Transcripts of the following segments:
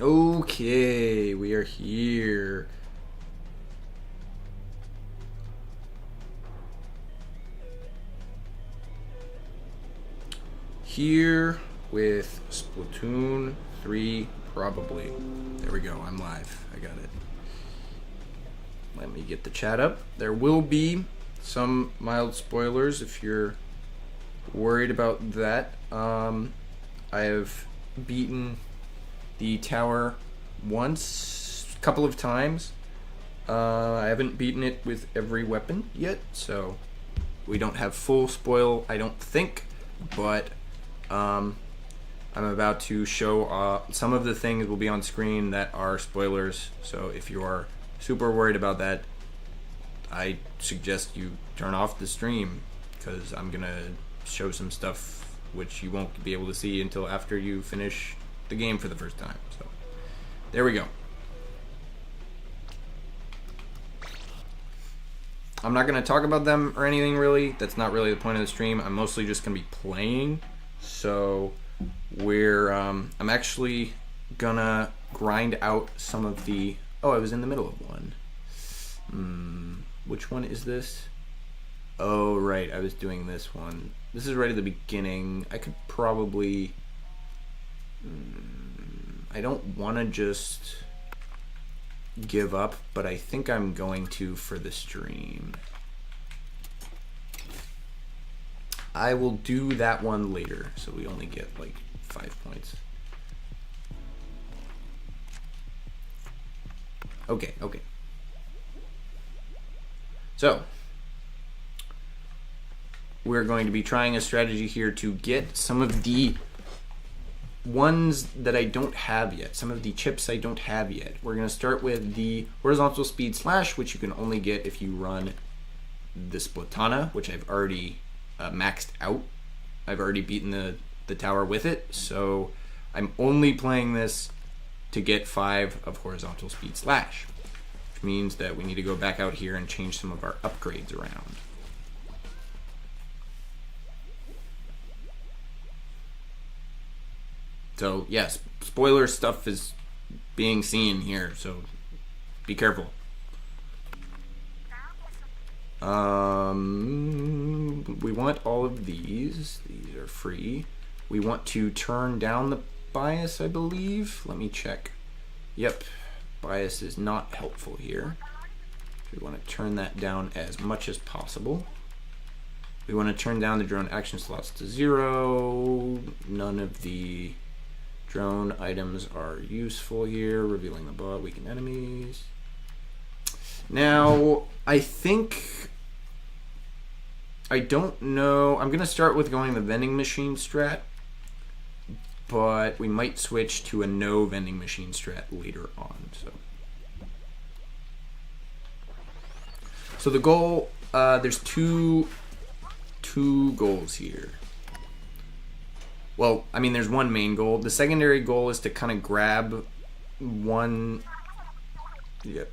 Okay, we are here. Here with Splatoon 3, probably. There we go, I'm live. I got it. Let me get the chat up. There will be some mild spoilers if you're worried about that. I have beaten the tower once, a couple of times. I haven't beaten it with every weapon yet, so we don't have full spoil, I don't think, but I'm about to show some of the things will be on screen that are spoilers, so if you are super worried about that, I suggest you turn off the stream, because I'm gonna show some stuff which you won't be able to see until after you finish the game for the first time. So there we go. I'm not going to talk about them or anything really. That's not really the point of the stream. I'm mostly just going to be playing. So I'm actually gonna grind out some of the... Oh, I was in the middle of one. Which one is this? Oh, right, I was doing this one. This is right at the beginning. I could probably... I don't want to just give up, but I think I'm going to for the stream. I will do that one later, so we only get like 5 points. Okay. So, we're going to be trying a strategy here to get some of the ones that I don't have yet, some of the chips I don't have yet. We're going to start with the horizontal speed slash, which you can only get if you run the Splatana, which I've already maxed out. I've already beaten the tower with it, so I'm only playing this to get 5 of horizontal speed slash, which means that we need to go back out here and change some of our upgrades around. So yes, spoiler stuff is being seen here, so be careful. We want all of these. These are free. We want to turn down the bias, I believe. Let me check. Yep, bias is not helpful here. We want to turn that down as much as possible. We want to turn down the drone action slots to 0. None of the drone items are useful here. Revealing the bot, weaken enemies. Now, I don't know. I'm going to start with going the vending machine strat, but we might switch to a no vending machine strat later on. So the goal, there's two goals here. Well, I mean, there's one main goal. The secondary goal is to kind of grab one... Yep.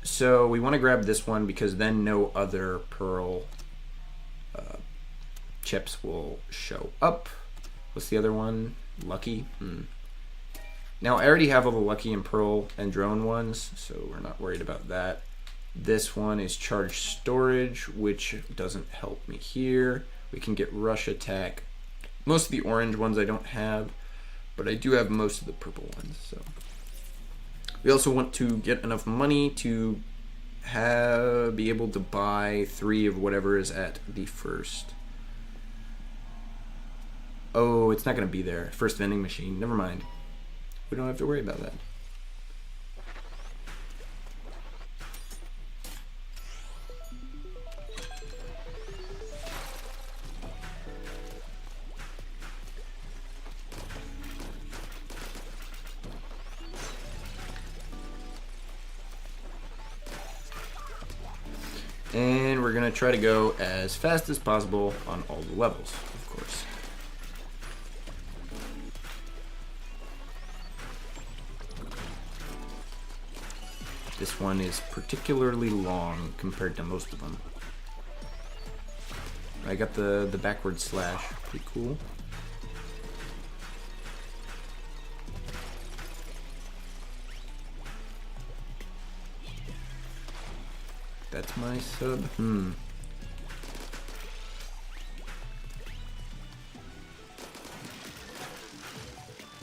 So we want to grab this one because then no other pearl chips will show up. What's the other one? Lucky? Now, I already have all the lucky and pearl and drone ones, so we're not worried about that. This one is charged storage, which doesn't help me here. We can get rush attack. Most of the orange ones I don't have, but I do have most of the purple ones. So we also want to get enough money to be able to buy 3 of whatever is at the first. Oh, it's not going to be there. First vending machine. Never mind. We don't have to worry about that. And we're going to try to go as fast as possible on all the levels, of course. This one is particularly long compared to most of them. I got the backward slash, pretty cool. that's my sub.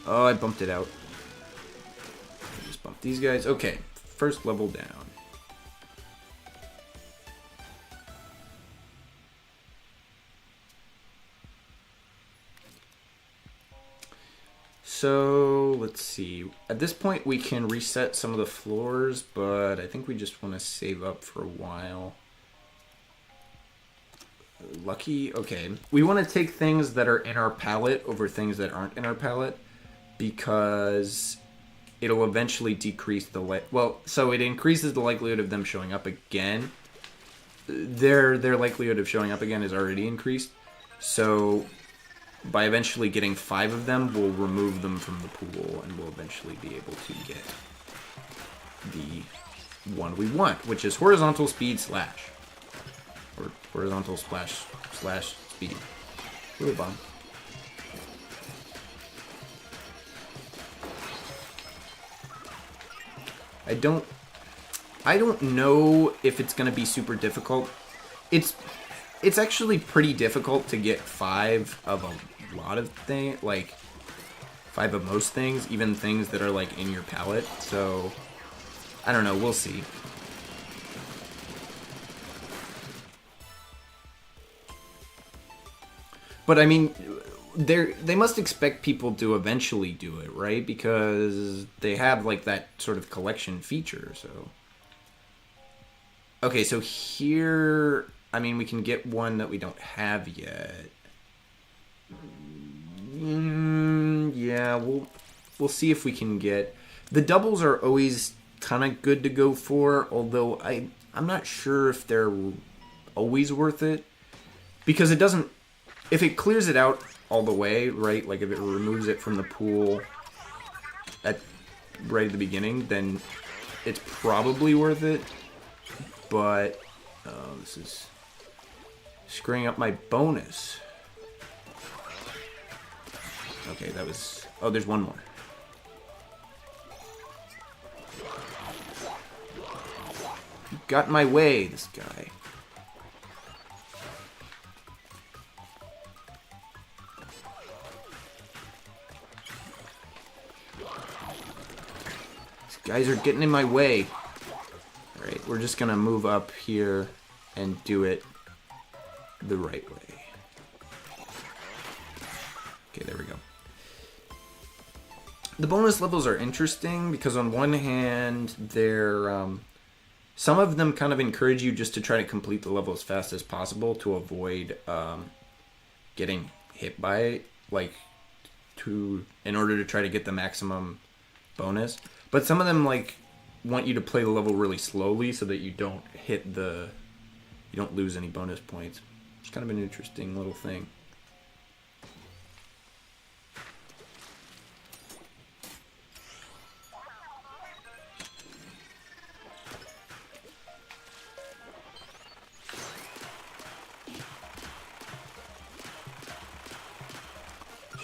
Oh, I bumped it out. Just bump these guys. Okay, first level down. So, let's see. At this point, we can reset some of the floors, but I think we just want to save up for a while. Lucky? Okay. We want to take things that are in our palette over things that aren't in our palette, because it'll eventually decrease the so it increases the likelihood of them showing up again. Their likelihood of showing up again is already increased. So by eventually getting 5 of them, we'll remove them from the pool, and we'll eventually be able to get the one we want, which is horizontal speed slash. Or horizontal slash speed. Ooh, bomb. I don't know if it's gonna be super difficult. It's actually pretty difficult to get 5 of a lot of things, like 5 of most things, even things that are like in your palette. So I don't know, we'll see. But I mean, they must expect people to eventually do it, right? Because they have like that sort of collection feature. So okay, so here, I mean, we can get one that we don't have yet. Yeah, we'll see if we can get... The doubles are always kind of good to go for, although I'm not sure if they're always worth it. Because it doesn't... If it clears it out all the way, right? Like if it removes it from the pool right at the beginning, then it's probably worth it. But this is screwing up my bonus. Okay, that was... Oh, there's one more. You got in my way, this guy. These guys are getting in my way. Alright, we're just gonna move up here and do it the right way. Okay, there we go. The bonus levels are interesting because on one hand, they're some of them kind of encourage you just to try to complete the level as fast as possible to avoid getting hit by it, like in order to try to get the maximum bonus. But some of them like want you to play the level really slowly so that you don't lose any bonus points. It's kind of an interesting little thing.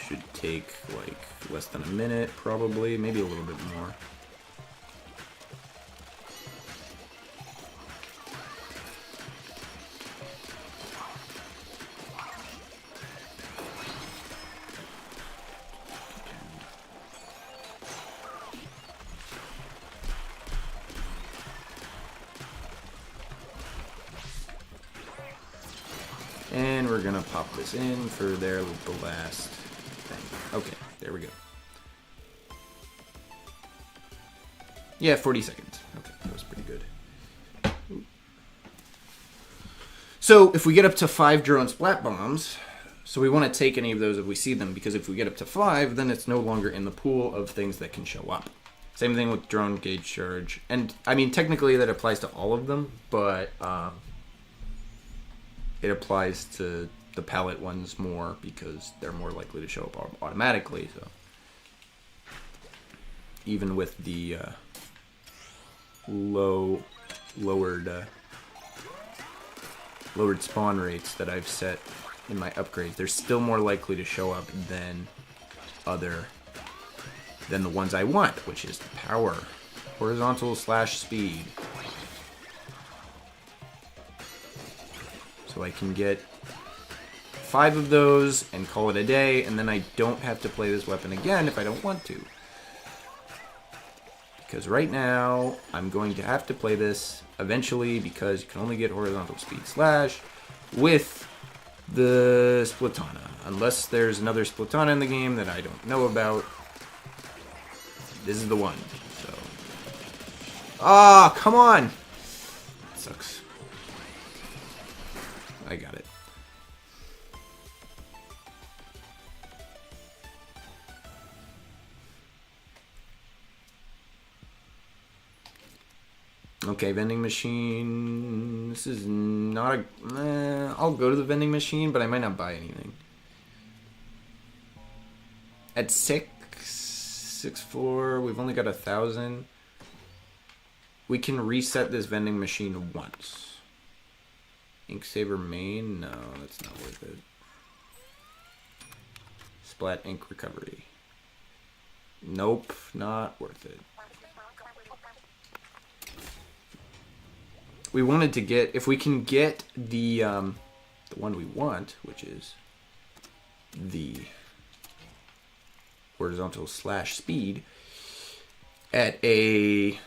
Should take like less than a minute, probably, maybe a little bit more. And we're gonna pop this in for the last thing. Okay, there we go. Yeah, 40 seconds. Okay, that was pretty good. Ooh. So if we get up to 5 drone splat bombs, so we want to take any of those if we see them, because if we get up to 5, then it's no longer in the pool of things that can show up. Same thing with drone gauge charge. And I mean, technically that applies to all of them, but it applies to the palette ones more because they're more likely to show up automatically. So even with the lowered spawn rates that I've set in my upgrades, they're still more likely to show up than the ones I want, which is power, horizontal slash speed. So I can get 5 of those and call it a day, and then I don't have to play this weapon again if I don't want to. Because right now, I'm going to have to play this eventually because you can only get horizontal speed slash with the Splatana. Unless there's another Splatana in the game that I don't know about. This is the one. So. Ah, come on! That sucks. I got it. Okay, vending machine. This is not a... I'll go to the vending machine, but I might not buy anything. At 6.4, we've only got 1,000. We can reset this vending machine once. Ink Saver main? No, that's not worth it. Splat ink recovery. Nope, not worth it. We wanted to get, if we can get the one we want, which is the horizontal slash speed at a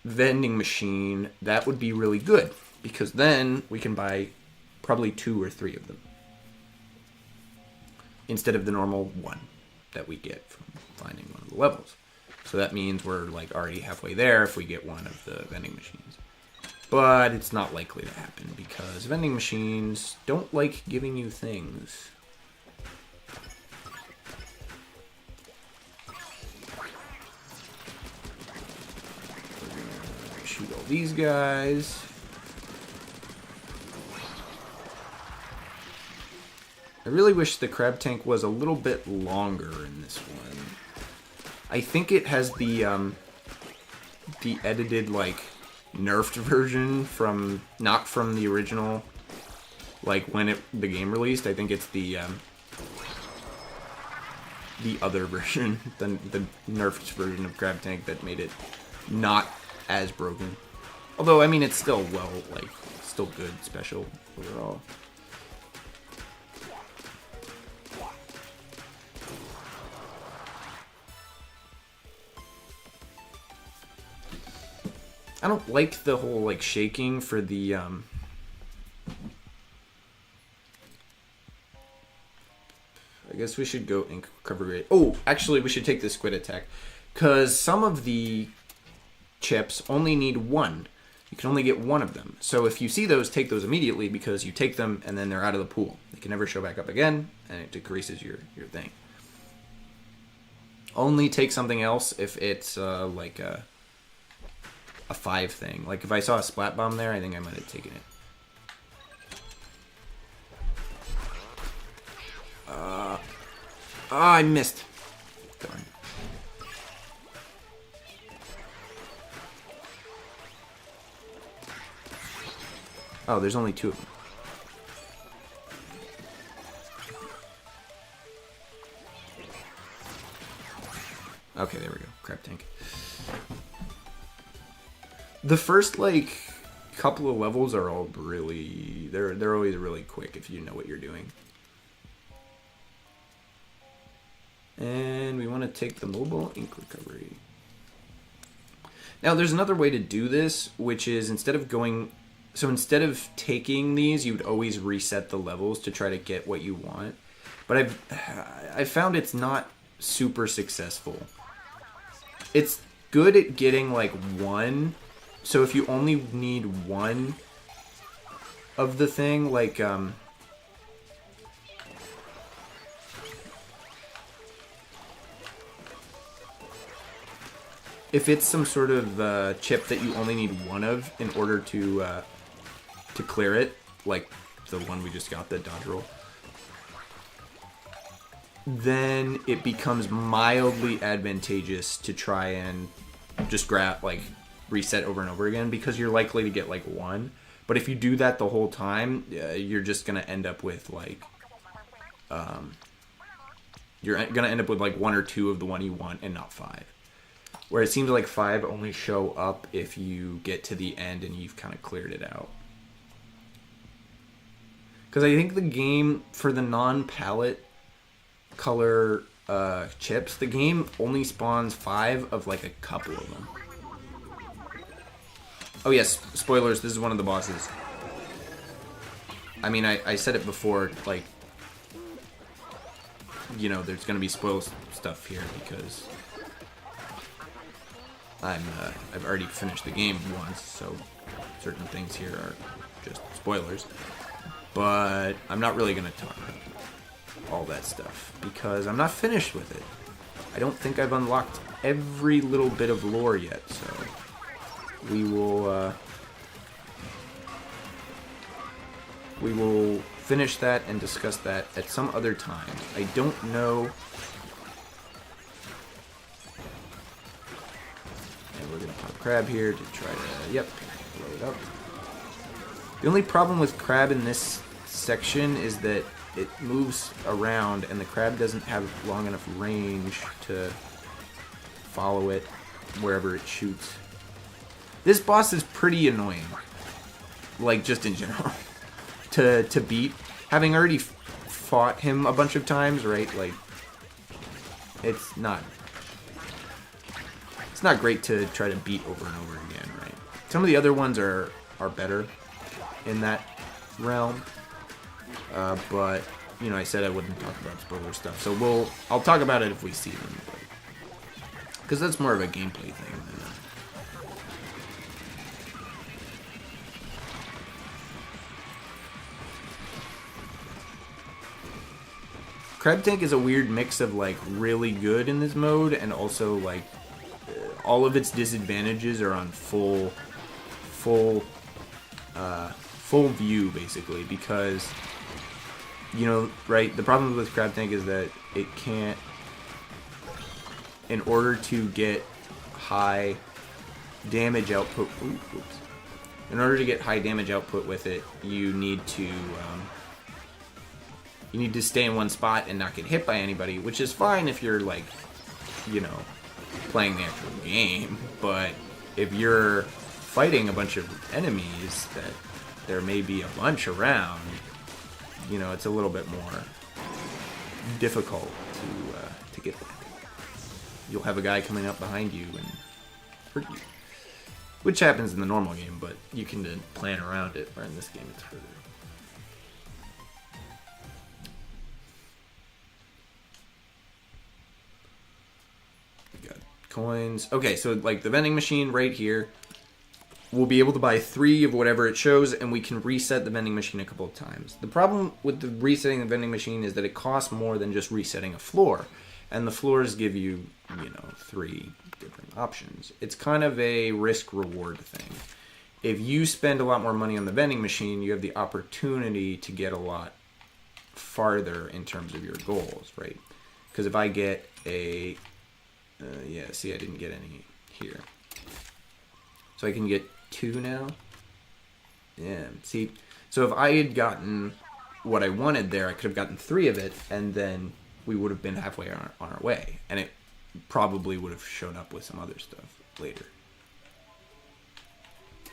vending machine, that would be really good because then we can buy probably 2 or 3 of them instead of the normal 1 that we get from finding one of the levels. So that means we're like already halfway there if we get one of the vending machines. But it's not likely to happen because vending machines don't like giving you things. We're gonna shoot all these guys. I really wish the crab tank was a little bit longer in this one. I think it has the edited, like, nerfed version from, not from the original, like, when the game released. I think it's the other version, the nerfed version of crab tank that made it not as broken. Although, I mean, it's still, well, like, still good, special overall. I don't like the whole, like, shaking for the, I guess we should go ink recovery rate. Oh, actually, we should take the squid attack. Because some of the chips only need 1. You can only get 1 of them. So if you see those, take those immediately because you take them and then they're out of the pool. They can never show back up again, and it decreases your thing. Only take something else if it's, like, a 5 thing. Like, if I saw a splat bomb there, I think I might have taken it. I missed. Darn. Oh, there's only 2 of them. Okay, there we go. Crab tank. The first, like, couple of levels are all really... They're always really quick if you know what you're doing. And we want to take the mobile ink recovery. Now, there's another way to do this, which is instead of going... So instead of taking these, you would always reset the levels to try to get what you want. But I've found it's not super successful. It's good at getting, like, 1... So if you only need 1 of the thing, like, if it's some sort of chip that you only need 1 of in order to clear it, like the one we just got, the dodge roll, then it becomes mildly advantageous to try and just grab, like, reset over and over again because you're likely to get, like, 1. But if you do that the whole time, you're just going to end up with, like, you're going to end up with, like, 1 or 2 of the one you want and not 5. Where it seems like 5 only show up if you get to the end and you've kind of cleared it out. Because I think the game, for the non-palette color chips, the game only spawns 5 of like a couple of them. Oh yes, spoilers, this is one of the bosses. I mean, I said it before, like, you know, there's gonna be spoil stuff here because I've already finished the game once, so certain things here are just spoilers. But I'm not really gonna talk about all that stuff because I'm not finished with it. I don't think I've unlocked every little bit of lore yet, so we will finish that and discuss that at some other time. I don't know. And we're gonna pop Crab here to try to, yep, blow it up. The only problem with Crab in this section is that it moves around and the Crab doesn't have long enough range to follow it wherever it shoots. This boss is pretty annoying, like just in general, to beat. Having already fought him a bunch of times, right? Like, it's not great to try to beat over and over again, right? Some of the other ones are better in that realm, but you know, I said I wouldn't talk about spoiler stuff, so I'll talk about it if we see them, because that's more of a gameplay thing than Crab Tank is a weird mix of like really good in this mode and also like all of its disadvantages are on full view basically, because you know, right, the problem with Crab Tank is that it can't, in order to get high damage output, in order to get high damage output with it, you need to stay in one spot and not get hit by anybody, which is fine if you're like, you know, playing the actual game, but if you're fighting a bunch of enemies that there may be a bunch around, you know, it's a little bit more difficult to get that. You'll have a guy coming up behind you and hurt you, which happens in the normal game, but you can plan around it, where in this game it's harder. Coins. Okay, so like the vending machine right here, we'll be able to buy 3 of whatever it shows, and we can reset the vending machine a couple of times. The problem with the resetting the vending machine is that it costs more than just resetting a floor, and the floors give you, you know, 3 different options. It's kind of a risk-reward thing. If you spend a lot more money on the vending machine, you have the opportunity to get a lot farther in terms of your goals, right? Because if I get a yeah, see, I didn't get any here. So I can get 2 now. Yeah, see, so if I had gotten what I wanted there, I could have gotten 3 of it, and then we would have been halfway on our way. And it probably would have shown up with some other stuff later.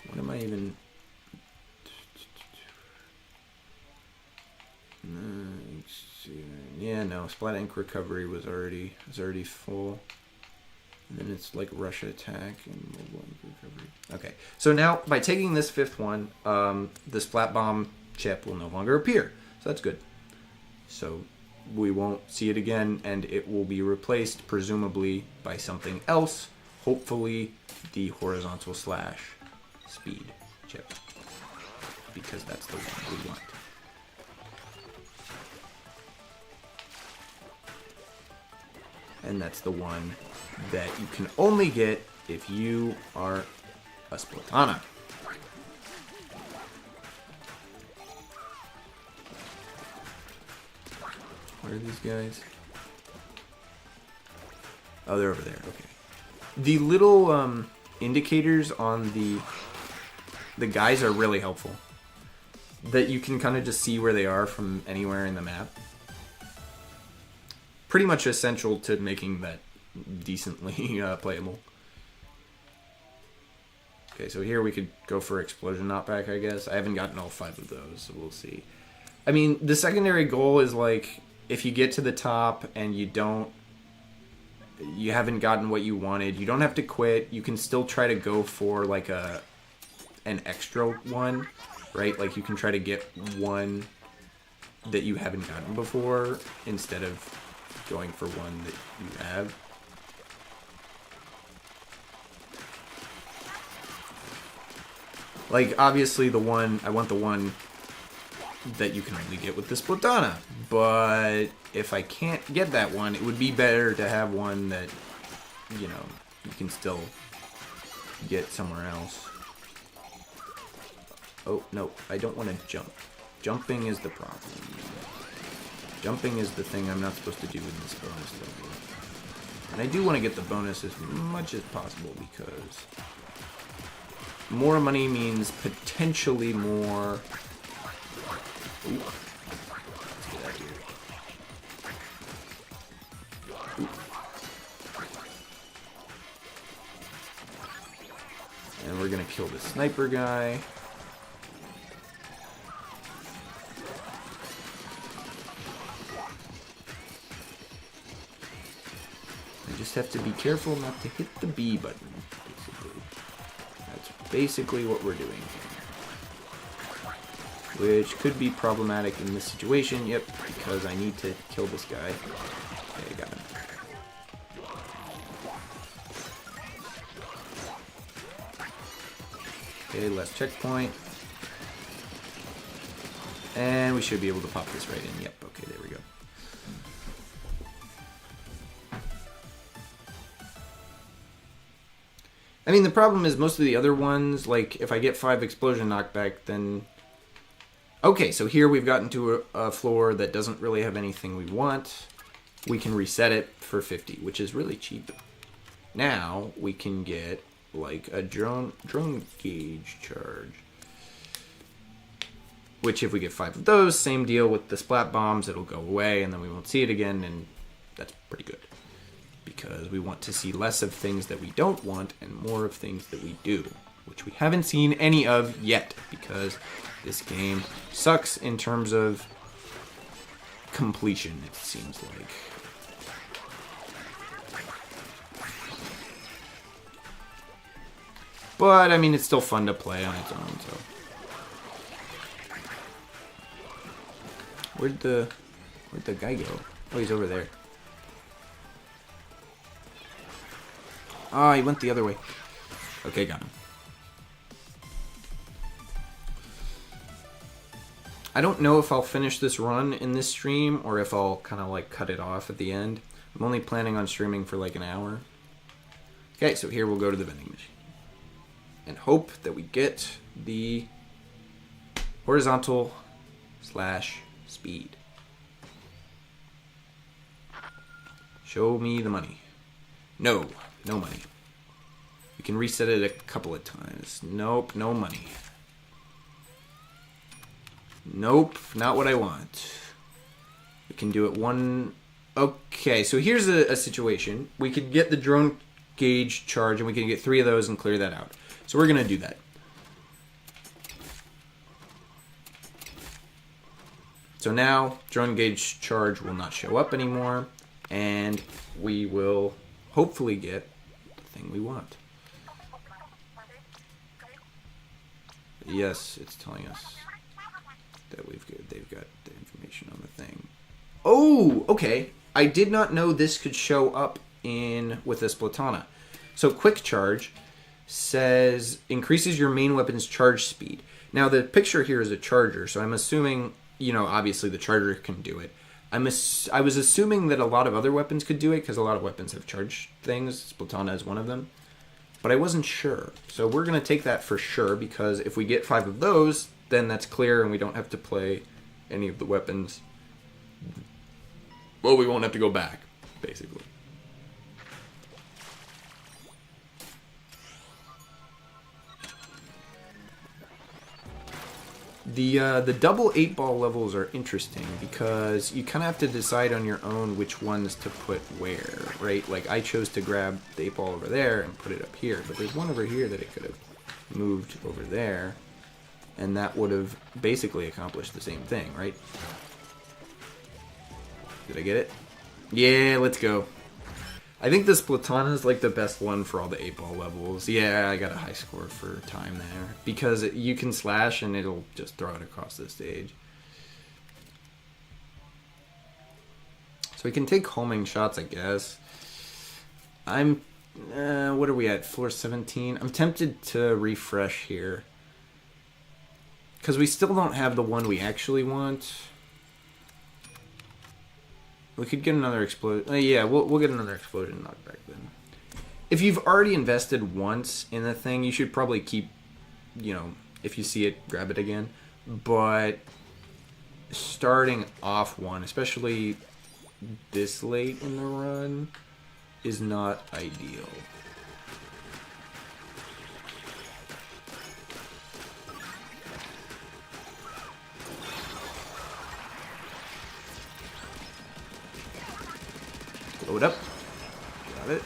What am I even... Yeah, no, Splat Ink Recovery was already full. And then it's like Russia Attack and Mobile Ink Recovery. Okay, so now by taking this 5th one, the Splat Bomb chip will no longer appear. So that's good. So we won't see it again, and it will be replaced presumably by something else. Hopefully the horizontal slash speed chip, because that's the one we want. And that's the one that you can only get if you are a Splatana. Where are these guys? Oh, they're over there. Okay. The little indicators on the guys are really helpful. That you can kind of just see where they are from anywhere in the map. Pretty much essential to making that decently playable. Okay, so here we could go for Explosion Knockback, I guess. I haven't gotten all 5 of those, so we'll see. I mean, the secondary goal is like if you get to the top and you haven't gotten what you wanted, you don't have to quit. You can still try to go for like an extra one, right? Like you can try to get one that you haven't gotten before instead of going for one that you have. Like obviously I want the one that you can only get with the Splatana, but if I can't get that one, it would be better to have one that, you know, you can still get somewhere else. Oh, no, I don't want to jump. Jumping is the problem. Jumping is the thing I'm not supposed to do in this bonus level. And I do want to get the bonus as much as possible because more money means potentially more... Ooh. Let's get out of here. Ooh. And we're gonna kill the sniper guy. I just have to be careful not to hit the B button, basically. That's basically what we're doing here. Which could be problematic in this situation. Yep, because I need to kill this guy. Okay, I got him. Okay, last checkpoint. And we should be able to pop this right in. Yep, okay, there we go. I mean, the problem is most of the other ones, like, if I get 5 explosion knockback, then... Okay, so here we've gotten to a floor that doesn't really have anything we want. We can reset it for 50, which is really cheap. Now, we can get, like, a drone gauge charge. Which, if we get 5 of those, same deal with the splat bombs, it'll go away, and then we won't see it again, and that's pretty good. Because we want to see less of things that we don't want, and more of things that we do. Which we haven't seen any of yet, because this game sucks in terms of completion, it seems like. But, I mean, it's still fun to play on its own, so... Where'd the guy go? Oh, he's over there. Oh, he went the other way. Okay, got him. I don't know if I'll finish this run in this stream or if I'll kind of like cut it off at the end. I'm only planning on streaming for like an hour. Okay, so here we'll go to the vending machine. And hope that we get the horizontal / speed. Show me the money. No, no money. We can reset it a couple of times. Nope, no money. Nope, not what I want. We can do it one... Okay, so here's a situation. We could get the drone gauge charge, and we can get 3 of those and clear that out. So we're going to do that. So now, drone gauge charge will not show up anymore, and we will hopefully get the thing we want. Yes, it's telling us that they've got the information on the thing. Oh, okay. I did not know this could show up with the Splatana. So quick charge says increases your main weapon's charge speed. Now the picture here is a charger, so I'm assuming, you know, obviously the charger can do it. I was assuming that a lot of other weapons could do it because a lot of weapons have charge things. Splatana is one of them. But I wasn't sure. So we're going to take that for sure because if we get 5 of those, then that's clear and we don't have to play any of the weapons. Well, we won't have to go back, basically. The double 8-ball levels are interesting because you kind of have to decide on your own which ones to put where, right? Like I chose to grab the 8-ball over there and put it up here, but there's one over here that it could have moved over there. And that would have basically accomplished the same thing, right? Did I get it? Yeah, let's go. I think the Splatoon is like the best one for all the 8-ball levels. Yeah, I got a high score for time there. Because you can slash and it'll just throw it across the stage. So we can take homing shots, I guess. What are we at? Floor 17? I'm tempted to refresh here. Because we still don't have the one we actually want. We could get another explosion. Yeah, we'll get another explosion knockback then. If you've already invested once in the thing, you should probably keep, you know, if you see it, grab it again. But starting off one, especially this late in the run, is not ideal. Blow it up. Got it.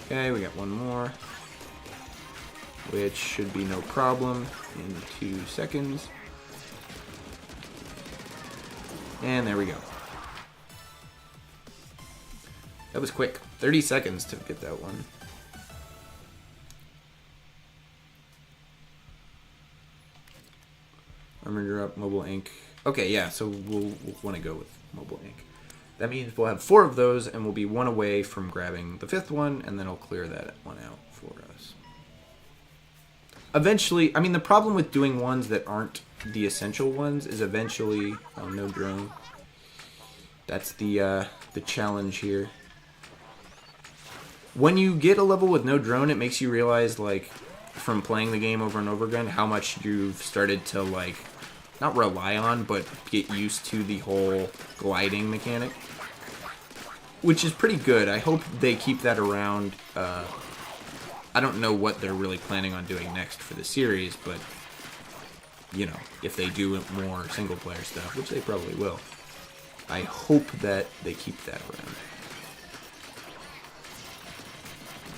Okay, we got one more, which should be no problem in 2 seconds. And there we go. That was quick. 30 seconds to get that one. Armor drop, mobile ink. Okay, yeah, so we'll want to go with mobile ink. That means we'll have 4 of those, and we'll be 1 away from grabbing the 5th one, and then I'll clear that one out for us. Eventually, I mean, the problem with doing ones that aren't the essential ones is eventually... Oh, no drone. That's the challenge here. When you get a level with no drone, it makes you realize, like, from playing the game over and over again, how much you've started to, like, not rely on, but get used to the whole gliding mechanic. Which is pretty good. I hope they keep that around. I don't know what they're really planning on doing next for the series, but, you know, if they do more single-player stuff, which they probably will, I hope that they keep that around.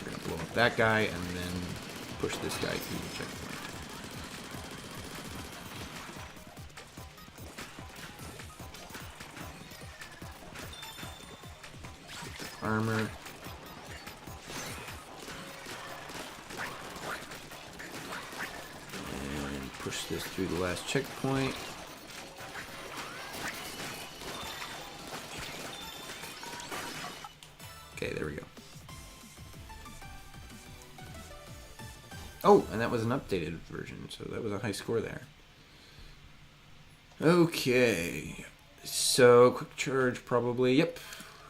We're going to blow up that guy and then push this guy through the checkpoint. Armor. And push this through the last checkpoint. Okay, there we go. Oh, and that was an updated version, so that was a high score there. Okay. So, quick charge probably. Yep.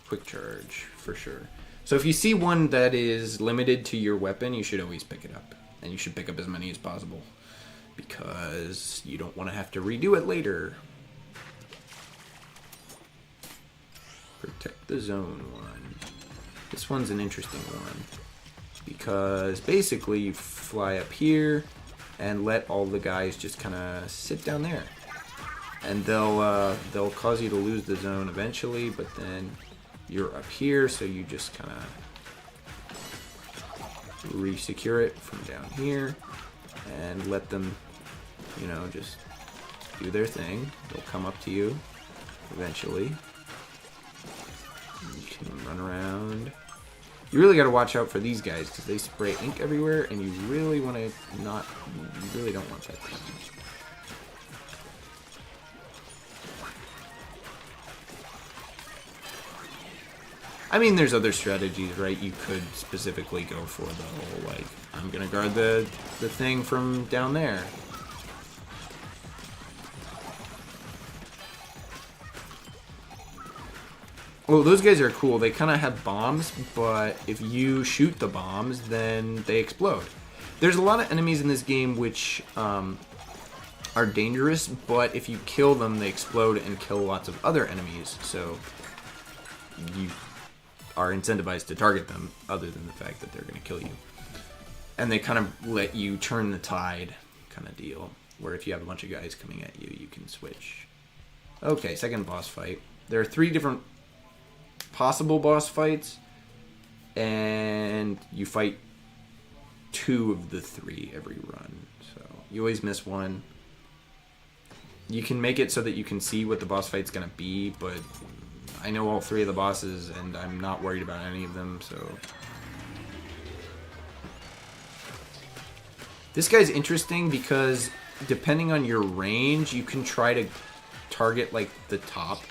Quick charge, for sure. So if you see one that is limited to your weapon, you should always pick it up. And you should pick up as many as possible. Because you don't want to have to redo it later. Protect the zone one. This one's an interesting one. Because basically you fly up here and let all the guys just kind of sit down there. And they'll cause you to lose the zone eventually, but then you're up here, so you just kind of re-secure it from down here and let them, you know, just do their thing. They'll come up to you eventually. You can run around. You really got to watch out for these guys because they spray ink everywhere, and you really want to not. You really don't want that to happen. I mean, there's other strategies, right? You could specifically go for the whole, like, I'm gonna guard the thing from down there. Well, those guys are cool. They kind of have bombs, but if you shoot the bombs, then they explode. There's a lot of enemies in this game which are dangerous, but if you kill them, they explode and kill lots of other enemies. So you are incentivized to target them, other than the fact that they're going to kill you. And they kind of let you turn the tide kind of deal, where if you have a bunch of guys coming at you, you can switch. Okay, second boss fight. There are 3 different possible boss fights, and you fight 2 of the 3 every run. So you always miss one. You can make it so that you can see what the boss fight's going to be, but I know all 3 of the bosses, and I'm not worried about any of them, so... This guy's interesting because depending on your range, you can try to target, like, the top.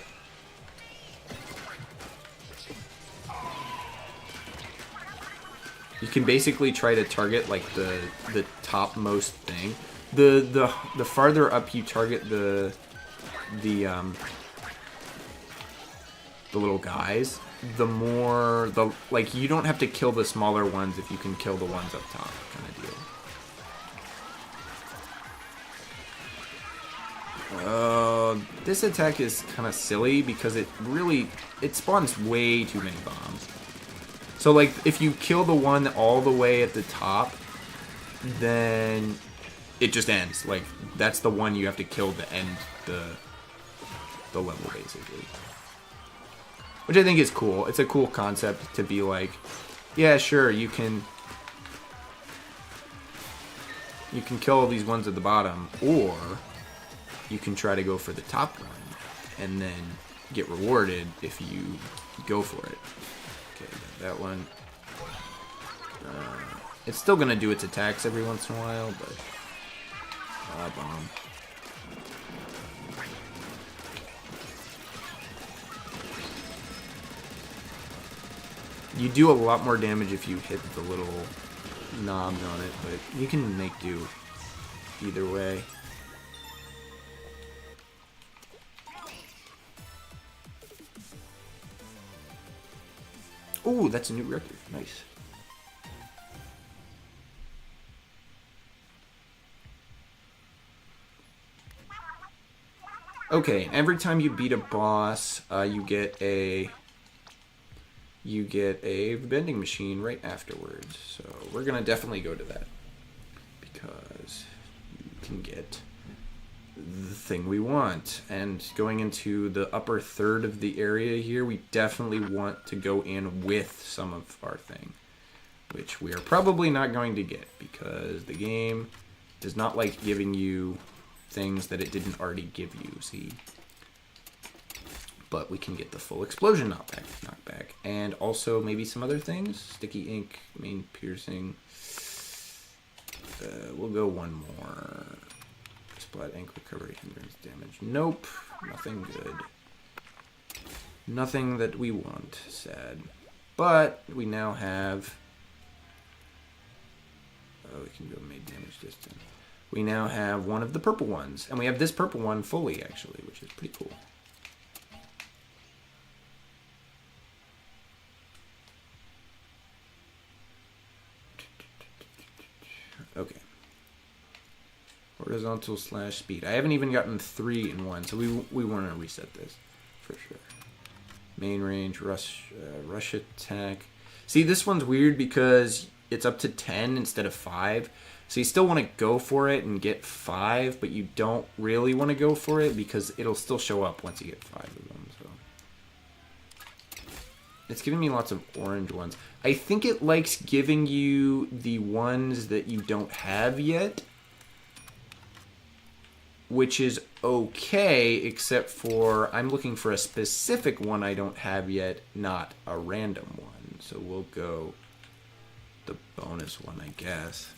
You can basically try to target, like, the topmost thing. The farther up you target the little guys, the more like you don't have to kill the smaller ones if you can kill the ones up top, kind of deal. This attack is kind of silly because it spawns way too many bombs. So like if you kill the one all the way at the top, then it just ends. Like, that's the one you have to kill to end the level, basically. Which I think is cool. It's a cool concept to be like, yeah, sure, you can kill all these ones at the bottom, or you can try to go for the top one, and then get rewarded if you go for it. Okay, got that one. It's still gonna do its attacks every once in a while, but... bomb. You do a lot more damage if you hit the little knobs on it, but you can make do either way. Ooh, that's a new record. Nice. Okay, every time you beat a boss, you get a vending machine right afterwards. So we're gonna definitely go to that because you can get the thing we want. And going into the upper third of the area here, we definitely want to go in with some of our thing, which we are probably not going to get because the game does not like giving you things that it didn't already give you, see? But we can get the full explosion knockback, and also maybe some other things. Sticky ink, main piercing. We'll go one more. Splat ink recovery, hindrance damage. Nope, nothing good. Nothing that we want, sad. But we now have... Oh, we can go made damage distance. We now have one of the purple ones. And we have this purple one fully, actually, which is pretty cool. Okay. Horizontal / speed. I haven't even gotten 3 in 1, so we want to reset this for sure. Main range, rush attack. See, this one's weird because it's up to 10 instead of 5. So you still want to go for it and get 5, but you don't really want to go for it because it'll still show up once you get 5 of them. So it's giving me lots of orange ones. I think it likes giving you the ones that you don't have yet, which is okay, except for I'm looking for a specific one I don't have yet, not a random one. So we'll go the bonus one, I guess.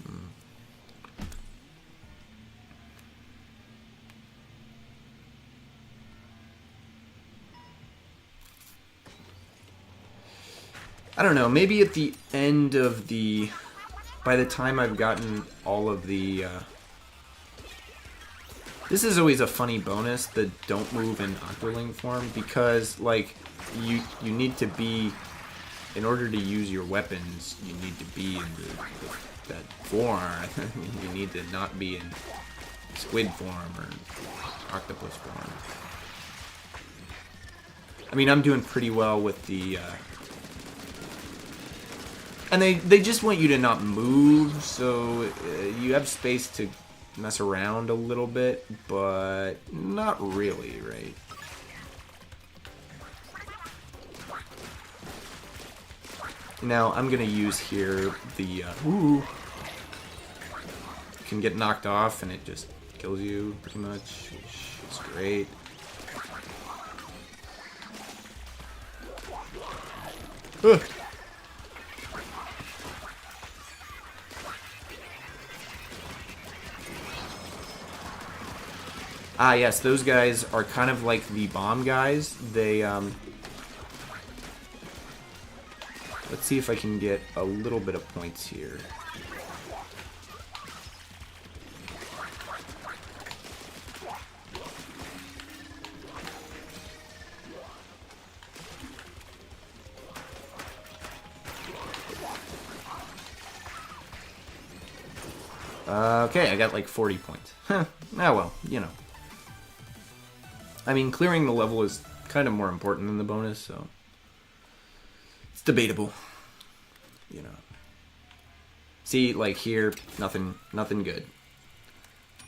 I don't know, maybe at the end of the... By the time I've gotten all of the... This is always a funny bonus, the don't move in Octoling form, because, like, you need to be... In order to use your weapons, you need to be in that form. You need to not be in squid form or octopus form. I mean, I'm doing pretty well with the... And they just want you to not move, so you have space to mess around a little bit, but not really, right? Now, I'm going to use here the... can get knocked off and it just kills you pretty much, which is great. Ugh. Ah, yes, those guys are kind of like the bomb guys. They, let's see if I can get a little bit of points here. Okay, I got like 40 points. Oh well, you know. I mean, clearing the level is kind of more important than the bonus, so it's debatable. You know. See, like here, nothing good.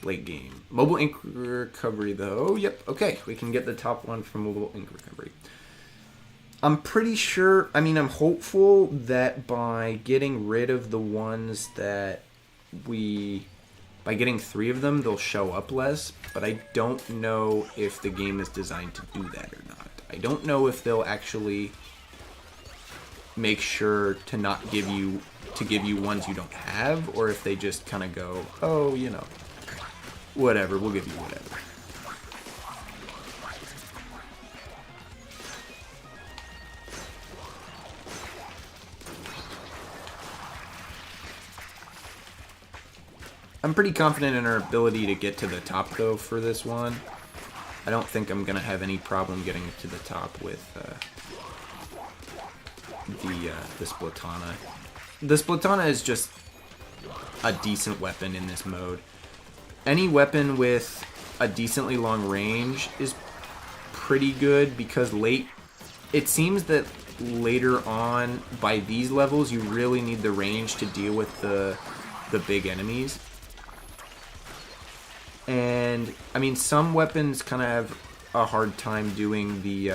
Late game. Mobile ink recovery, though. Yep, okay, we can get the top one from mobile ink recovery. I'm pretty sure, I mean, I'm hopeful that by getting rid of the ones that by getting 3 of them, they'll show up less, but I don't know if the game is designed to do that or not. I don't know if they'll actually make sure to not give you ones you don't have, or if they just kind of go, oh, you know, whatever, we'll give you whatever. I'm pretty confident in our ability to get to the top, though, for this one. I don't think I'm going to have any problem getting to the top with the Splatana. The Splatana is just a decent weapon in this mode. Any weapon with a decently long range is pretty good, because it seems that later on, by these levels, you really need the range to deal with the big enemies. And, I mean, some weapons kind of have a hard time doing the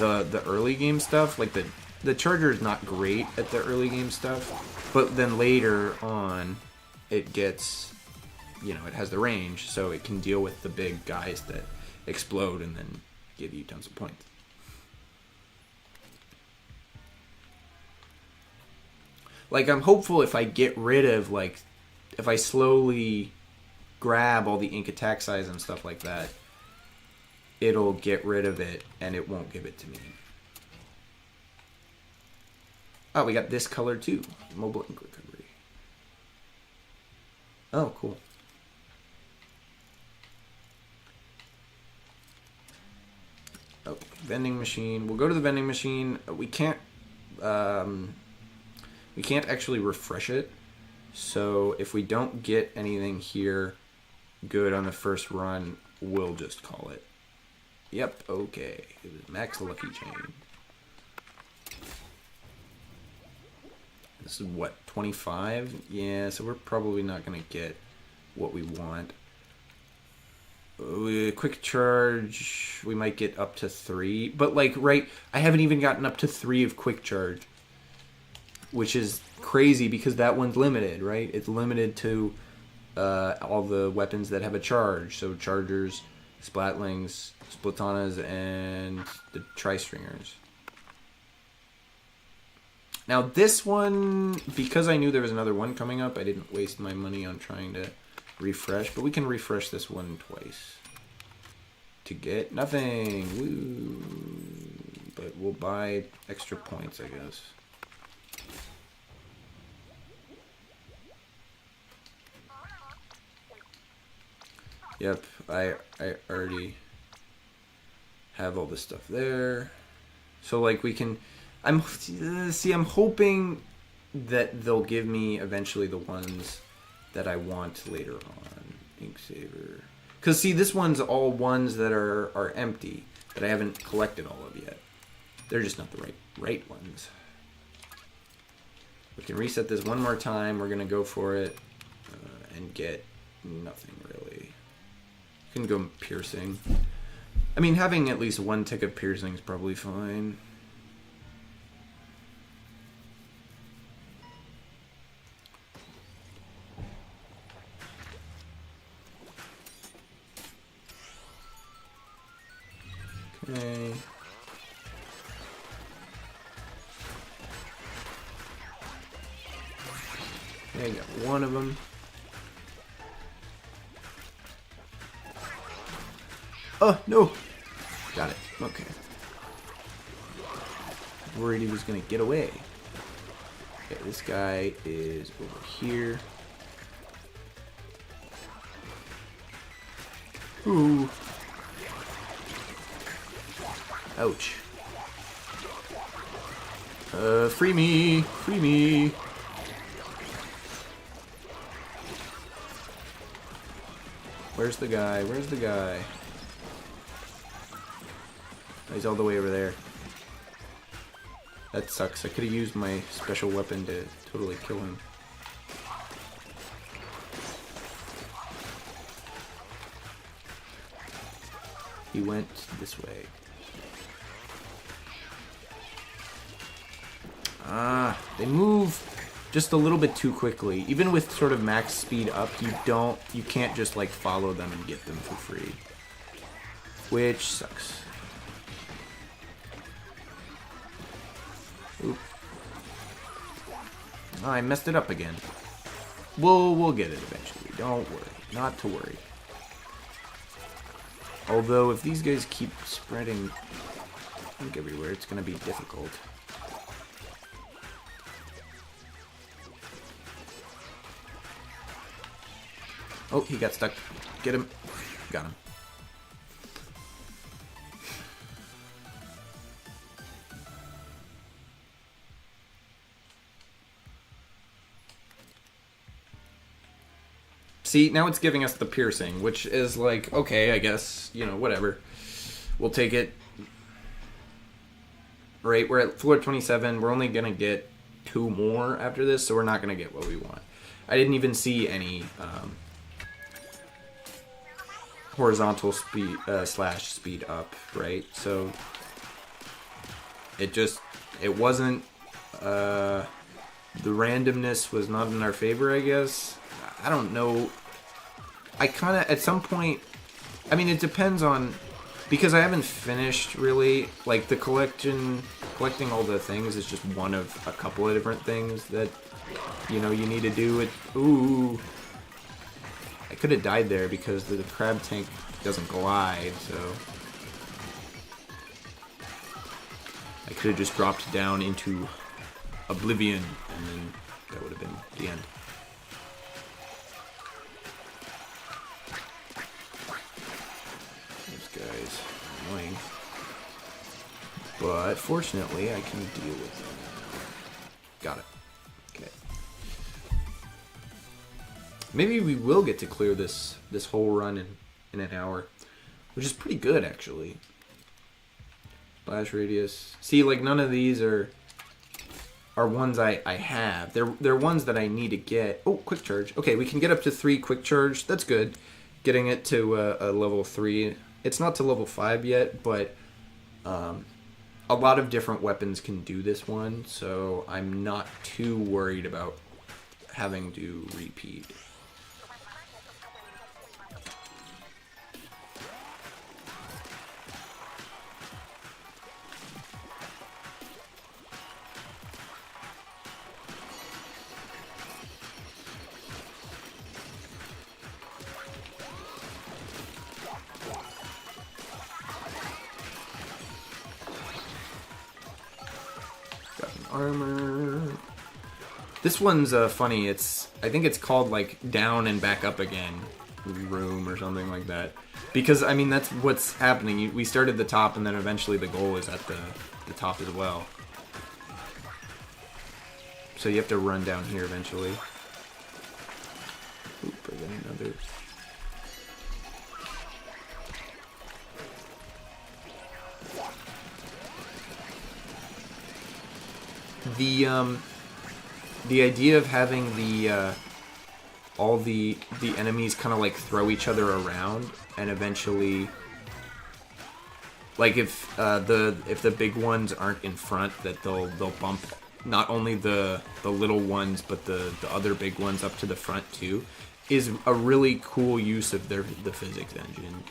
early game stuff. Like, the Charger is not great at the early game stuff. But then later on, it gets, you know, it has the range. So it can deal with the big guys that explode and then give you tons of points. Like, I'm hopeful if I get rid of, like, if I slowly grab all the ink attack size and stuff like that, it'll get rid of it and it won't give it to me. Oh, we got this color too. Mobile ink recovery. Oh, cool. Okay, vending machine. We'll go to the vending machine. We can't actually refresh it. So if we don't get anything here good on the first run, we'll just call it. Yep, okay. It was max lucky chain. This is what, 25? Yeah, so we're probably not going to get what we want. Quick charge, we might get up to 3. But, like, right, I haven't even gotten up to 3 of quick charge, which is crazy because that one's limited, right? It's limited to all the weapons that have a charge. So Chargers, Splatlings, Splatanas, and the Tri-Stringers. Now this one, because I knew there was another one coming up, I didn't waste my money on trying to refresh. But we can refresh this one twice. To get nothing. Woo. But we'll buy extra points, I guess. Yep, I already have all this stuff there. So, like, we can... I'm hoping that they'll give me eventually the ones that I want later on. Ink Saver. Because, see, this one's all ones that are empty, that I haven't collected all of yet. They're just not the right ones. We can reset this one more time. We're going to go for it and get nothing, really. You can go piercing. I mean, having at least one tick of piercing is probably fine. Okay. Okay, got one of them. Oh, no! Got it. Okay. Worried he was gonna get away. Okay, this guy is over here. Ooh. Ouch. Free me! Free me! Where's the guy? Where's the guy? Oh, he's all the way over there. That sucks. I could have used my special weapon to totally kill him. He went this way. Ah, they move just a little bit too quickly. Even with sort of max speed up, you can't just like follow them and get them for free. Which sucks. Oop. Oh, I messed it up again. We'll get it eventually. Don't worry. Not to worry. Although, if these guys keep spreading everywhere, it's going to be difficult. Oh, he got stuck. Get him. Got him. See, now it's giving us the piercing, which is like, okay, I guess, you know, whatever. We'll take it. Right, we're at floor 27. We're only going to get 2 more after this, so we're not going to get what we want. I didn't even see any horizontal speed slash speed up, right? So it wasn't, the randomness was not in our favor, I guess. I don't know. I kind of, at some point, I mean, it depends on, because I haven't finished, really, like, the collecting all the things is just one of a couple of different things that, you know, you need to do it. Ooh. I could have died there because the crab tank doesn't glide, so I could have just dropped down into oblivion, and then that would have been the end. Guys, annoying. But fortunately, I can deal with them. Got it. Okay. Maybe we will get to clear this whole run in an hour, which is pretty good actually. Splash radius. See, like none of these are ones I have. They're ones that I need to get. Oh, quick charge. Okay, we can get up to 3 quick charge. That's good. Getting it to a level 3. It's not to level 5 yet, but a lot of different weapons can do this one, so I'm not too worried about having to repeat. Armor. This one's funny. I think it's called like down and back up again room or something like that. Because I mean that's what's happening. We started the top and then eventually the goal is at the top as well. So you have to run down here eventually. Oop, I got another. The idea of having all the enemies kind of like throw each other around and eventually, like if the big ones aren't in front, that they'll bump not only the little ones but the other big ones up to the front too, is a really cool use of the physics engine.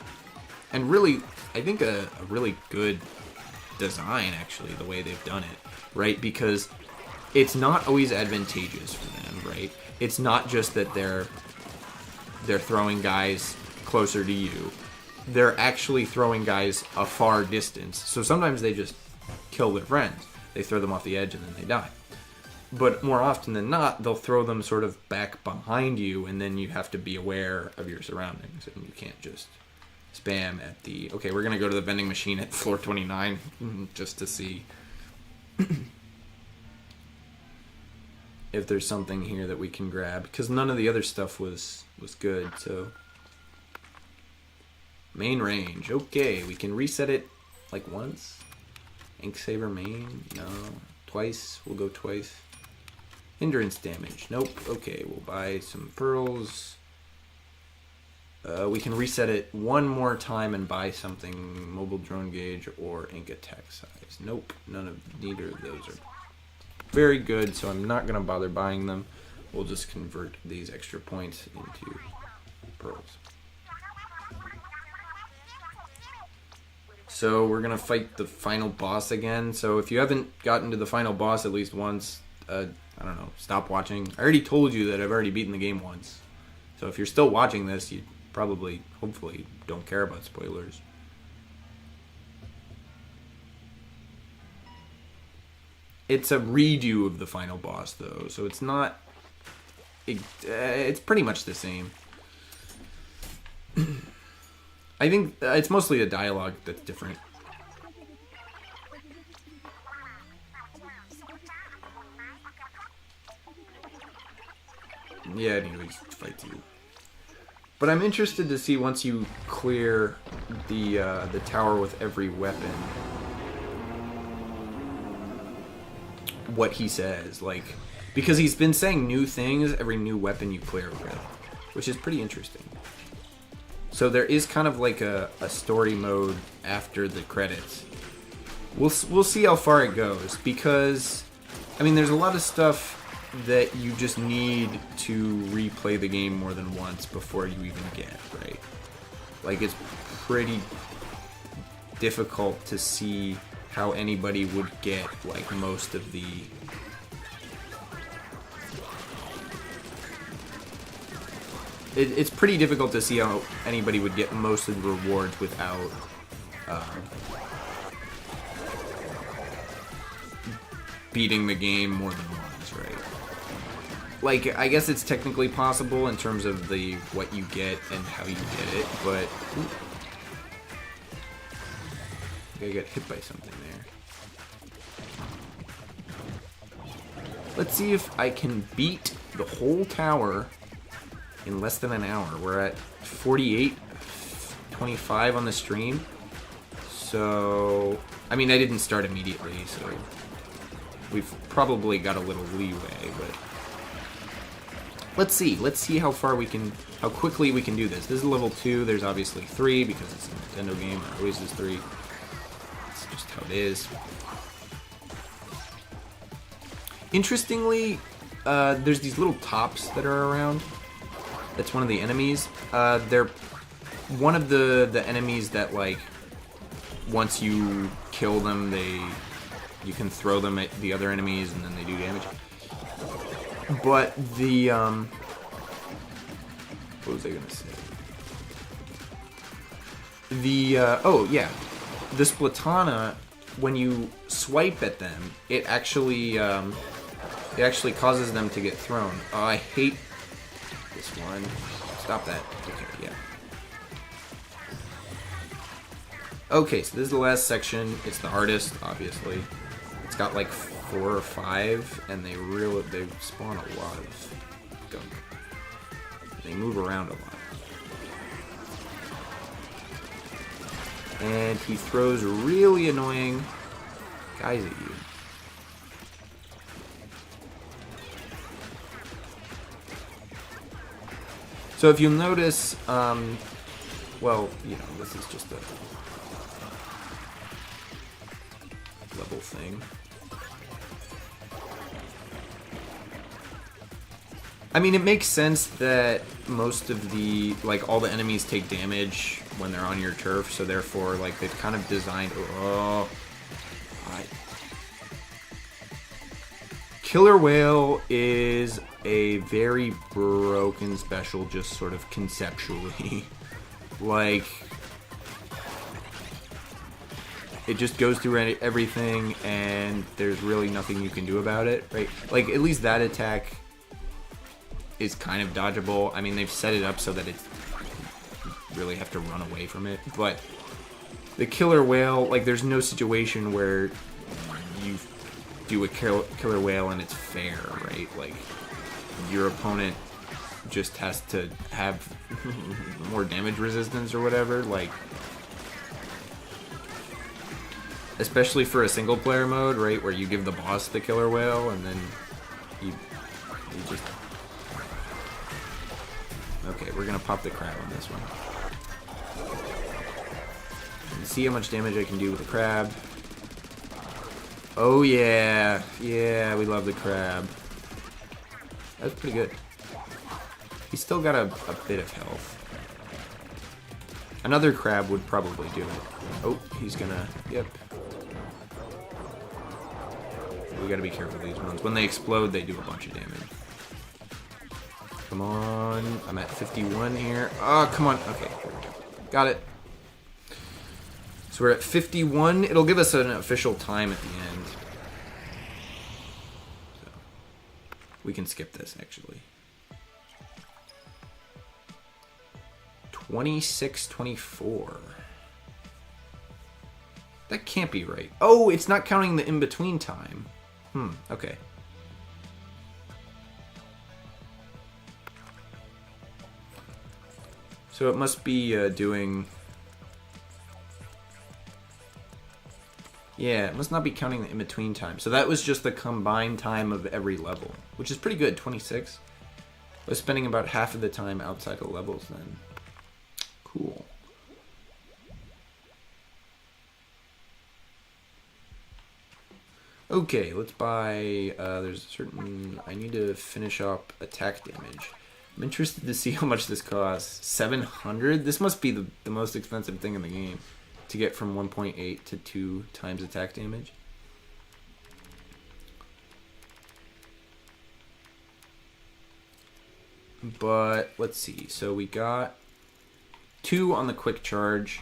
And really, I think a really good design, actually, the way they've done it, right? Because it's not always advantageous for them, right? It's not just that they're throwing guys closer to you. They're actually throwing guys a far distance. So sometimes they just kill their friends. They throw them off the edge and then they die. But more often than not, they'll throw them sort of back behind you, and then you have to be aware of your surroundings. And you can't just spam at the... Okay, we're going to go to the vending machine at floor 29 just to see if there's something here that we can grab. Because none of the other stuff was good, so... Main range. Okay, we can reset it like once. Ink Saver main? No. Twice. We'll go twice. Hindrance damage. Nope. Okay, we'll buy some pearls. We can reset it one more time and buy something. Mobile drone gauge or ink attack size. Nope. Neither of those are very good, so I'm not going to bother buying them. We'll just convert these extra points into pearls. So we're going to fight the final boss again. So if you haven't gotten to the final boss at least once, I don't know, stop watching. I already told you that I've already beaten the game once. So if you're still watching this, you probably, hopefully, don't care about spoilers. It's a redo of the final boss, though, so it's not... it's pretty much the same. I think it's mostly the dialogue that's different. Yeah, anyways, fight you. But I'm interested to see once you clear the tower with every weapon, what he says, like, because he's been saying new things every new weapon you clear with, which is pretty interesting. So there is kind of like a story mode after the credits. We'll see how far it goes, because I mean there's a lot of stuff that you just need to replay the game more than once before you even get, right? Like, it's pretty difficult to see how anybody would get like most of the it's pretty difficult to see how anybody would get most of the rewards without beating the game more than once, right? Like, I guess it's technically possible in terms of the what you get and how you get it, but I got hit by something there. Let's see if I can beat the whole tower in less than an hour. We're at 48:25 on the stream. So, I mean, I didn't start immediately, so we've probably got a little leeway, but let's see how far we can, how quickly we can do this. This is level 2, there's obviously 3 because it's a Nintendo game, it always is 3. It's just how it is. Interestingly, there's these little tops that are around. That's one of the enemies. They're one of the enemies that, like, once you kill them, you can throw them at the other enemies and then they do damage. But the what was I gonna say? Oh yeah, the Splatana, when you swipe at them, it actually causes them to get thrown. Oh, I hate this one. Stop that. Okay, yeah. Okay, so this is the last section. It's the hardest, obviously. It's got like 4 or 5, and they spawn a lot of gunk. They move around a lot. And he throws really annoying guys at you. So if you'll notice, well, you know, this is just a level thing. I mean, it makes sense that most of the, like, all the enemies take damage when they're on your turf, so therefore, like, they've kind of designed... Oh... Killer Whale is a very broken special, just sort of conceptually. Like, it just goes through everything, and there's really nothing you can do about it, right? Like, at least that attack is kind of dodgeable. I mean, they've set it up so that it's you really have to run away from it, but the Killer Whale, like, there's no situation where you do a killer whale and it's fair, right? Like, your opponent just has to have more damage resistance or whatever, like, especially for a single player mode, right, where you give the boss the killer whale and then you just... Okay, we're gonna pop the crab on this one. And see how much damage I can do with the crab. Oh yeah, yeah, we love the crab. That's pretty good. He's still got a bit of health. Another crab would probably do it. Oh, he's gonna, yep. We gotta be careful with these ones. When they explode, they do a bunch of damage. Come on, I'm at 51 here. Oh, come on, okay, got it. So we're at 51. It'll give us an official time at the end. So we can skip this, actually. 26:24. That can't be right. Oh, it's not counting the in-between time. Okay. So it must be doing... Yeah, it must not be counting the in-between time. So that was just the combined time of every level, which is pretty good, 26. I was spending about half of the time outside of levels then. Cool. Okay, let's buy... there's a certain... I need to finish up attack damage. I'm interested to see how much this costs. 700? This must be the most expensive thing in the game. To get from 1.8 to 2 times attack damage. But let's see. So we got 2 on the quick charge.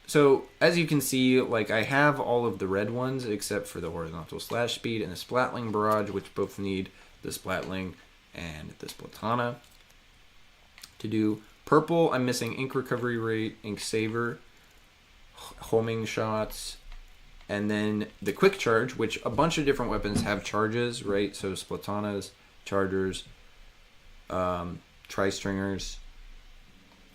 So as you can see, like, I have all of the red ones except for the horizontal slash speed and the Splatling barrage, which both need the Splatling and the Splatana to do. Purple, I'm missing ink recovery rate, ink saver, homing shots, and then the quick charge, which a bunch of different weapons have charges, right? So Splatanas, chargers, tri-stringers,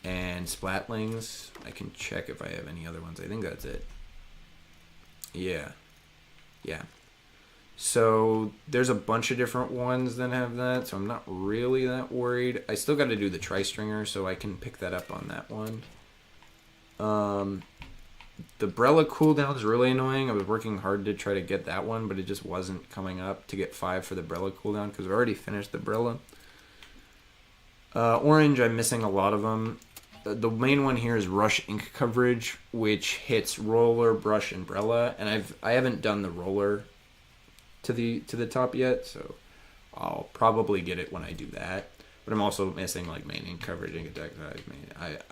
and Splatlings. I can check if I have any other ones. I think that's it. Yeah. Yeah. So there's a bunch of different ones that have that, so I'm not really that worried. I still got to do the tri-stringer, so I can pick that up on that one. The Brella cooldown is really annoying. I was working hard to try to get that one, but it just wasn't coming up to get 5 for the Brella cooldown because I already finished the Brella. Orange, I'm missing a lot of them. The main one here is Rush Ink Coverage, which hits Roller, Brush, and Brella, and I haven't done the Roller to the top yet, so I'll probably get it when I do that. But I'm also missing like main ink coverage, ink attack size.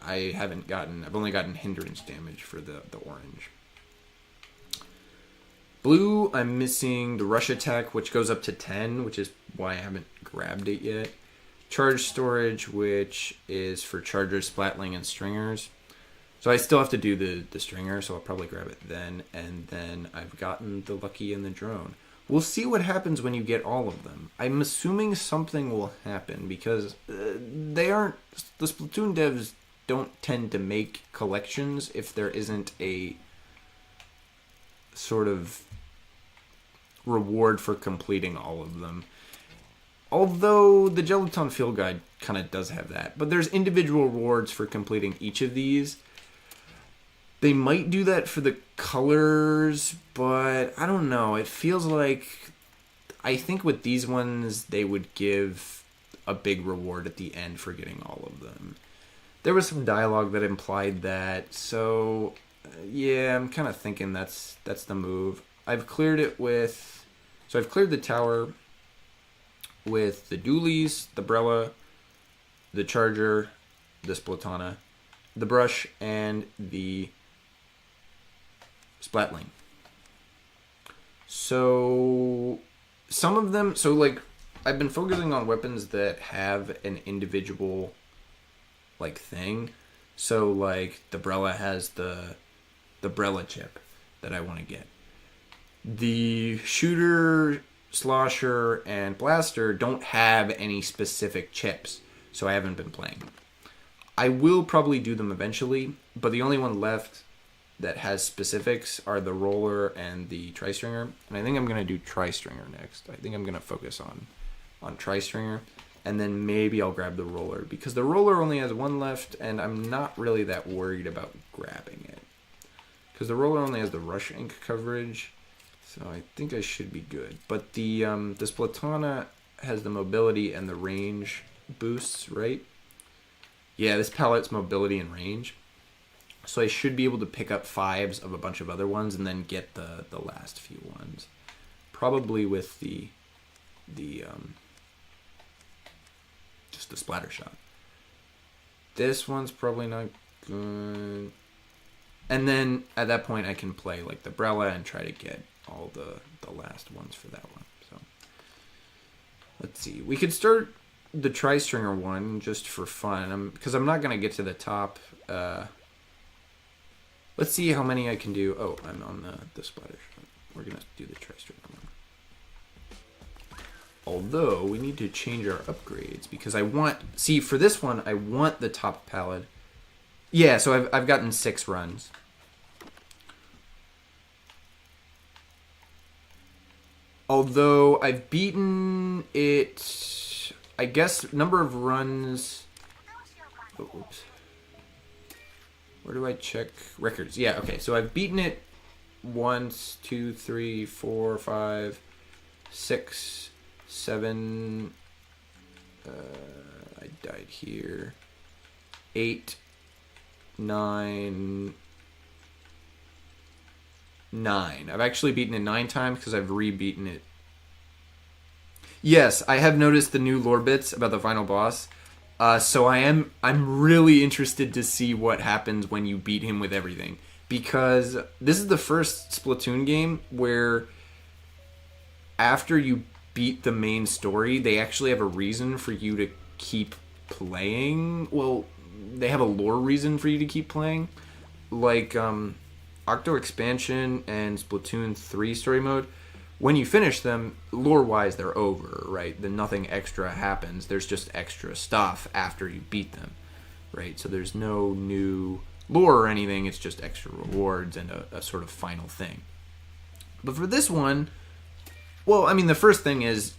I've only gotten hindrance damage for the orange. Blue, I'm missing the rush attack, which goes up to 10, which is why I haven't grabbed it yet. Charge storage, which is for chargers, splatling, and stringers. So I still have to do the stringer, so I'll probably grab it then. And then I've gotten the lucky and the drone. We'll see what happens when you get all of them. I'm assuming something will happen because the Splatoon devs don't tend to make collections if there isn't a sort of reward for completing all of them. Although the Gelaton Field Guide kind of does have that. But there's individual rewards for completing each of these. They might do that for the colors, but I don't know. It feels like... I think with these ones, they would give a big reward at the end for getting all of them. there was some dialogue that implied that. So yeah, I'm kind of thinking that's the move. I've cleared it with, so I've cleared the tower with the dualies, the Brella, the Charger, the Splatana, the Brush, and the Splatling. So some of them, so like I've been focusing on weapons that have an individual like thing. So like the Brella has the Brella chip that I want to get. The shooter, slosher, and blaster don't have any specific chips, so I haven't been playing. I will probably do them eventually, but the only one left that has specifics are the roller and the tri-stringer, and I think I'm going to do tri-stringer next. I think I'm going to focus on tri-stringer, and then maybe I'll grab the roller, because the roller only has one left, and I'm not really that worried about grabbing it, because the roller only has the rush ink coverage, so I think I should be good. But the Splatana has the mobility and the range boosts, right? Yeah, this palette's mobility and range. So I should be able to pick up 5s of a bunch of other ones and then get the last few ones. Probably with the just the splatter shot. This one's probably not good. And then at that point I can play like the Brella and try to get all the last ones for that one. So let's see. We could start the tri-stringer one just for fun, because I'm not gonna get to the top. Let's see how many I can do. Oh, I'm on the splatter shot. We're gonna do the tri-stringer one. Although we need to change our upgrades, because I want, see, for this one I want the top palette. Yeah, so I've gotten 6 runs. Although I've beaten it, I guess, number of runs. Oh, oops. Where do I check records? Yeah, okay. So I've beaten it 1, 2, 3, 4, 5, 6, 7. I died here. 8, 9. I've actually beaten it 9 times because I've re-beaten it. Yes, I have noticed the new lore bits about the final boss. So I'm really interested to see what happens when you beat him with everything, because this is the first Splatoon game where after you beat the main story, they actually have a reason for you to keep playing. Well, they have a lore reason for you to keep playing, like Octo Expansion and Splatoon 3 story mode. When you finish them, lore-wise, they're over, right? Then nothing extra happens. There's just extra stuff after you beat them, right? So there's no new lore or anything. It's just extra rewards and a sort of final thing. But for this one, well, I mean, the first thing is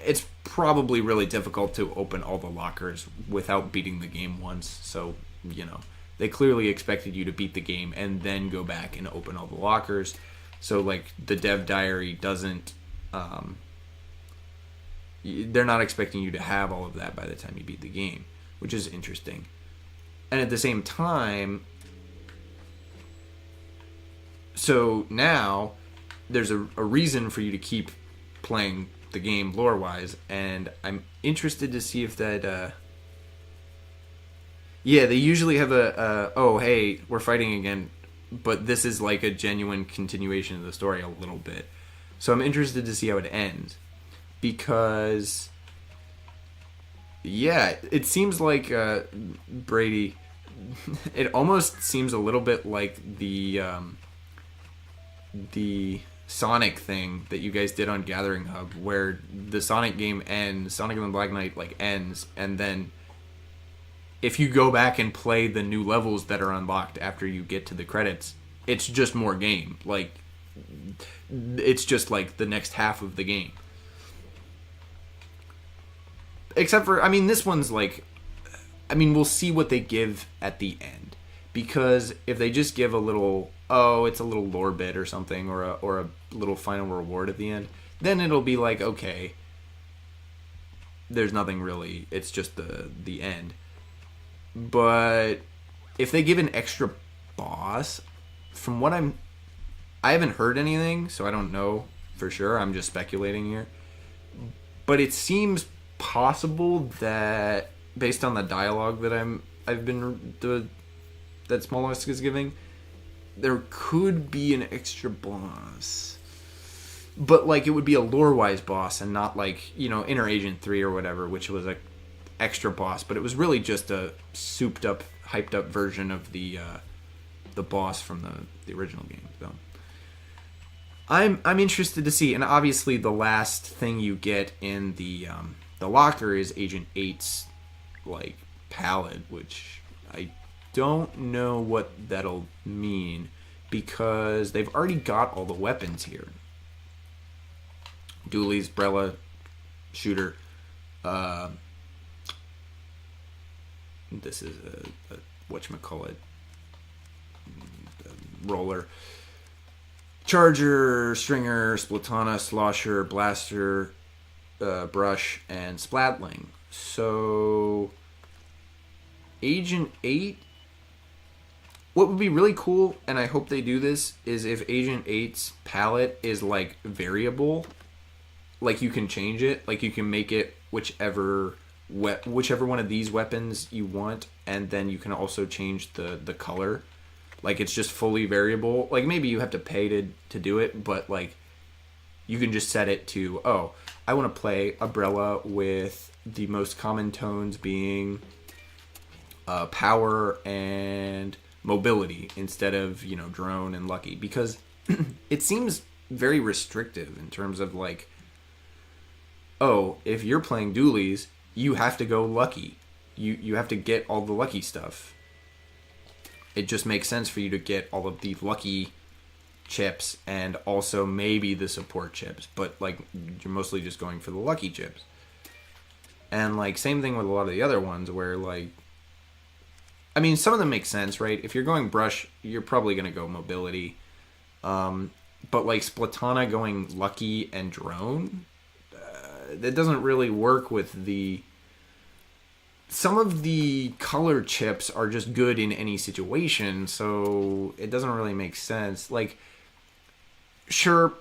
it's probably really difficult to open all the lockers without beating the game once. So, you know, they clearly expected you to beat the game and then go back and open all the lockers. So, like, the dev diary doesn't, they're not expecting you to have all of that by the time you beat the game, which is interesting. And at the same time, so now there's a reason for you to keep playing the game lore-wise, and I'm interested to see if that, yeah, they usually have oh, hey, we're fighting again. But this is like a genuine continuation of the story a little bit. So I'm interested to see how it ends. Because, yeah, it seems like, Brady, it almost seems a little bit like the Sonic thing that you guys did on Gathering Hub, where the Sonic game ends, Sonic and the Black Knight, like, ends, and then if you go back and play the new levels that are unlocked after you get to the credits, it's just more game. Like, it's just like the next half of the game. Except for, I mean, this one's like, I mean, we'll see what they give at the end. Because if they just give a little, oh, it's a little lore bit or something, or a little final reward at the end, then it'll be like, okay, there's nothing really, it's just the end. But if they give an extra boss, from what I haven't heard anything, so I don't know for sure. I'm just speculating here. But it seems possible that based on the dialogue that that Smollesk is giving, there could be an extra boss. But like it would be a lore-wise boss and not like, Inner Agent 3 or whatever, which was a extra boss, but it was really just a souped up, hyped up version of the boss from the original game. So I'm interested to see, and obviously the last thing you get in the locker is Agent 8's like palette, which I don't know what that'll mean because they've already got all the weapons here. Dualies, Brella, Shooter. This is a whatchamacallit, roller. Charger, Stringer, Splatana, Slosher, Blaster, Brush, and Splatling. So, Agent 8, what would be really cool, and I hope they do this, is if Agent 8's palette is, like, variable. Like, you can change it. Like, you can make it whichever one of these weapons you want, and then you can also change the color. Like, it's just fully variable. Like, maybe you have to pay to do it, but, like, you can just set it to, I want to play Umbrella with the most common tones being power and mobility instead of, drone and lucky. Because it seems very restrictive in terms of, like, if you're playing dualies, you have to go lucky. You have to get all the lucky stuff. It just makes sense for you to get all of the lucky chips and also maybe the support chips. But, like, you're mostly just going for the lucky chips. And, like, same thing with a lot of the other ones where, like... I mean, some of them make sense, right? If you're going brush, you're probably going to go mobility. But, like, Splatana going lucky and drone... that doesn't really work with the... Some of the color chips are just good in any situation, so it doesn't really make sense. Like, sure,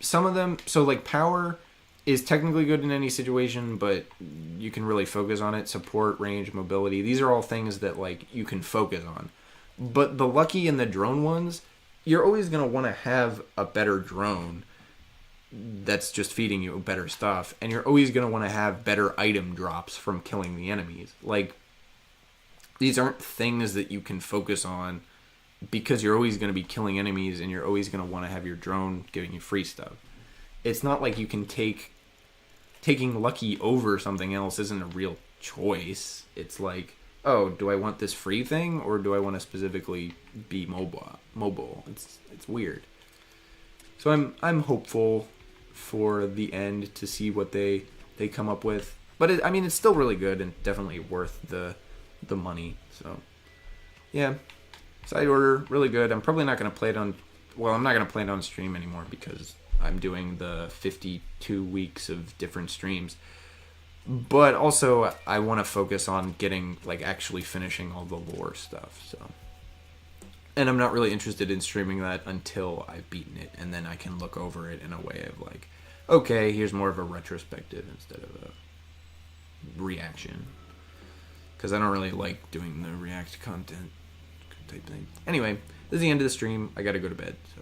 some of them... So, like, power is technically good in any situation, but you can really focus on it. Support, range, mobility. These are all things that, like, you can focus on. But the lucky and the drone ones, you're always going to want to have a better drone that's just feeding you better stuff, and you're always going to want to have better item drops from killing the enemies. Like, these aren't things that you can focus on because you're always going to be killing enemies and you're always going to want to have your drone giving you free stuff. It's not like you can taking lucky over something else isn't a real choice. It's like, do I want this free thing or do I want to specifically be mobile? It's weird. So I'm hopeful for the end to see what they come up with. But it's still really good and definitely worth the money. So yeah, side order, really good. I'm probably not going to play it on... Well, I'm not going to play it on stream anymore because I'm doing the 52 weeks of different streams. But also, I want to focus on getting, like, actually finishing all the lore stuff. So, and I'm not really interested in streaming that until I've beaten it, and then I can look over it in a way of like, okay, here's more of a retrospective instead of a reaction. Because I don't really like doing the react content type thing. Anyway, this is the end of the stream. I gotta go to bed, so...